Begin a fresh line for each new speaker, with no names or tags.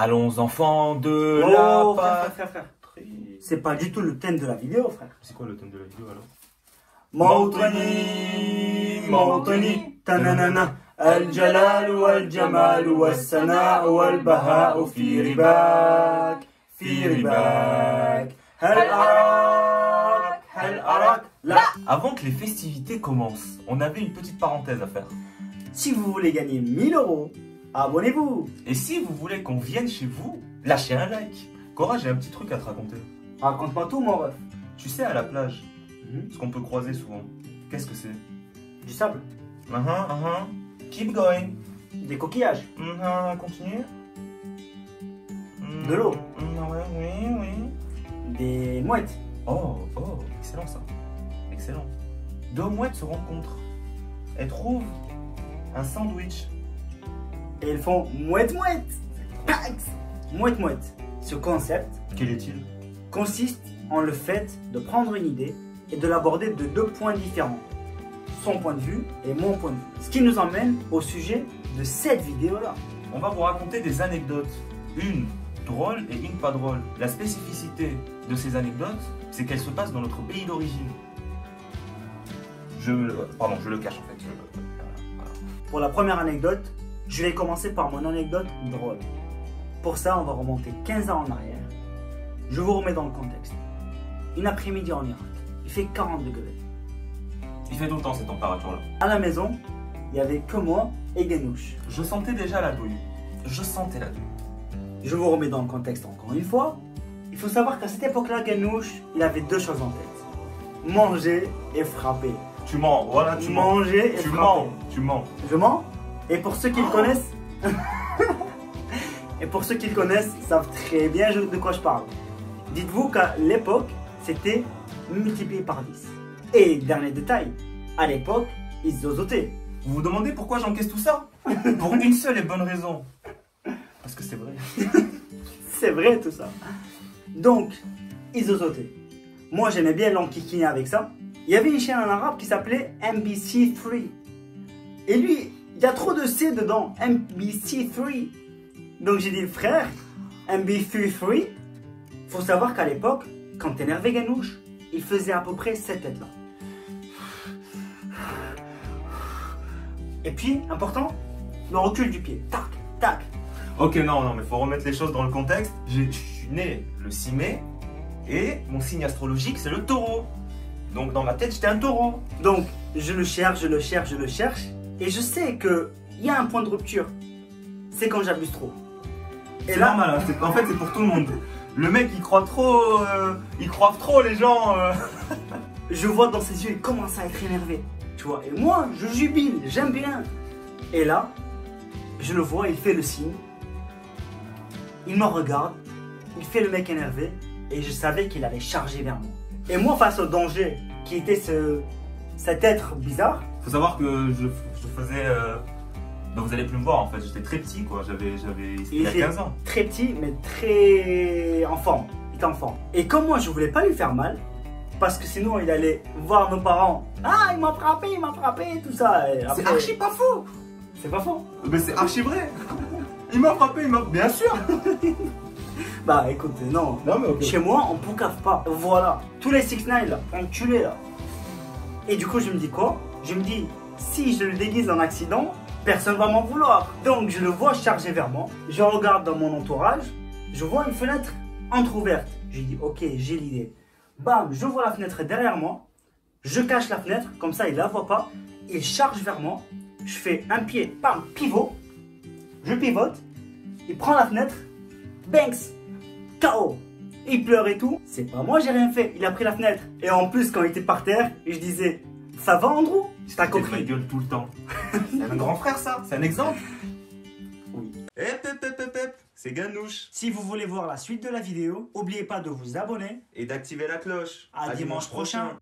Allons enfants de
Oh,
la
frère. C'est pas du tout le thème de la vidéo, frère.
C'est quoi le thème de la vidéo alors?
موطني تنانانا الجلال والجمال والسناء والبهاء في رباك هل أراك لا.
Avant que les festivités commencent, on avait une petite parenthèse à faire.
Si vous voulez gagner 1000 €, abonnez-vous.
Et si vous voulez qu'on vienne chez vous, lâchez un like. Cora, j'ai un petit truc à te raconter.
Raconte-moi tout, mon ref.
Tu sais, à la plage, ce qu'on peut croiser souvent, qu'est-ce que c'est?
Du sable,
Keep going.
des coquillages,
Continue.
de l'eau,
Oui.
des mouettes.
Oh, excellent ça. Excellent. Deux mouettes se rencontrent. Elles trouvent un sandwich.
Et ils font mouette. Pax. Mouette. Ce concept
Quel est-il?
consiste en le fait de prendre une idée et de l'aborder de deux points différents. Son point de vue et mon point de vue. Ce qui nous emmène au sujet de cette vidéo-là.
On va vous raconter des anecdotes. Une drôle et une pas drôle. La spécificité de ces anecdotes, c'est qu'elles se passent dans notre pays d'origine. Je le cache en fait. Voilà.
Pour la première anecdote, je vais commencer par mon anecdote drôle. Pour ça, on va remonter 15 ans en arrière. Je vous remets dans le contexte. Une après-midi en Irak, il fait 40 degrés.
Il fait tout le temps cette température-là.
À la maison, il n'y avait que moi et Ganouche.
Je sentais déjà la douille. Je sentais la douille.
Je vous remets dans le contexte encore une fois. Il faut savoir qu'à cette époque-là, Ganouche, il avait deux choses en tête. Manger et frapper.
Tu mens, voilà, tu mens.
Manger et frapper.
Tu mens.
Je mens. Et pour ceux qui le connaissent, savent très bien de quoi je parle. Dites-vous qu'à l'époque, c'était multiplié par 10. Et dernier détail, à l'époque, ils zozotaient.
Vous vous demandez pourquoi j'encaisse tout ça? Pour une seule et bonne raison. Parce que c'est vrai.
C'est vrai tout ça. Donc, ils zozotaient. Moi, j'aimais bien l'enquiquiner avec ça. Il y avait une chaîne en arabe qui s'appelait MBC3. Et lui, il y a trop de C dedans, MBC3. Donc j'ai dit, frère, MBC3, faut savoir qu'à l'époque, quand t'énervais Ganouche, il faisait à peu près cette tête-là. Et puis, important, le recul du pied. Tac, tac.
Ok, non, mais faut remettre les choses dans le contexte. Je suis né le 6 mai et mon signe astrologique, c'est le taureau. Donc dans ma tête, j'étais un taureau.
Donc, je le cherche. Et je sais qu'il y a un point de rupture. C'est quand j'abuse trop.
C'est normal, hein, en fait c'est pour tout le monde. Le mec il croit trop, les gens.
Je vois dans ses yeux, il commence à être énervé. Tu vois, et moi je jubile, j'aime bien. Et là, je le vois, il fait le signe. Il me regarde, il fait le mec énervé. Et je savais qu'il allait charger vers moi. Et moi, face au danger qui était cet être bizarre.
Faut savoir que je faisais. Ben vous allez plus me voir en fait, j'étais très petit quoi, il y a 15 ans.
Très petit, mais très en forme. Il était en forme. Et comme moi, je voulais pas lui faire mal, parce que sinon il allait voir nos parents. Ah, il m'a frappé, tout ça.
C'est archi pas faux.
C'est pas faux.
Mais c'est archi vrai. Il m'a frappé, bien sûr.
Bah écoute, non.
Mais okay.
Chez moi, on poucave pas. Voilà. Tous les 6ix9ine là, enculés là. Et du coup, je me dis quoi? Je me dis, si je le déguise en accident, personne va m'en vouloir. Donc je le vois charger vers moi. Je regarde dans mon entourage. Je vois une fenêtre entrouverte. Je dis, ok, j'ai l'idée. Bam, je vois la fenêtre derrière moi. Je cache la fenêtre, comme ça il la voit pas. Il charge vers moi. Je fais un pied, bam, pivot. Je pivote. Il prend la fenêtre. Banks. KO. Il pleure et tout. C'est pas moi, j'ai rien fait. Il a pris la fenêtre. Et en plus, quand il était par terre, je disais, ça va Andrew? T'as compris?
Ma gueule tout le temps. C'est un grand frère ça, c'est un exemple.
Oui.
C'est Ganouche.
Si vous voulez voir la suite de la vidéo, n'oubliez pas de vous abonner
Et d'activer la cloche.
À dimanche prochain.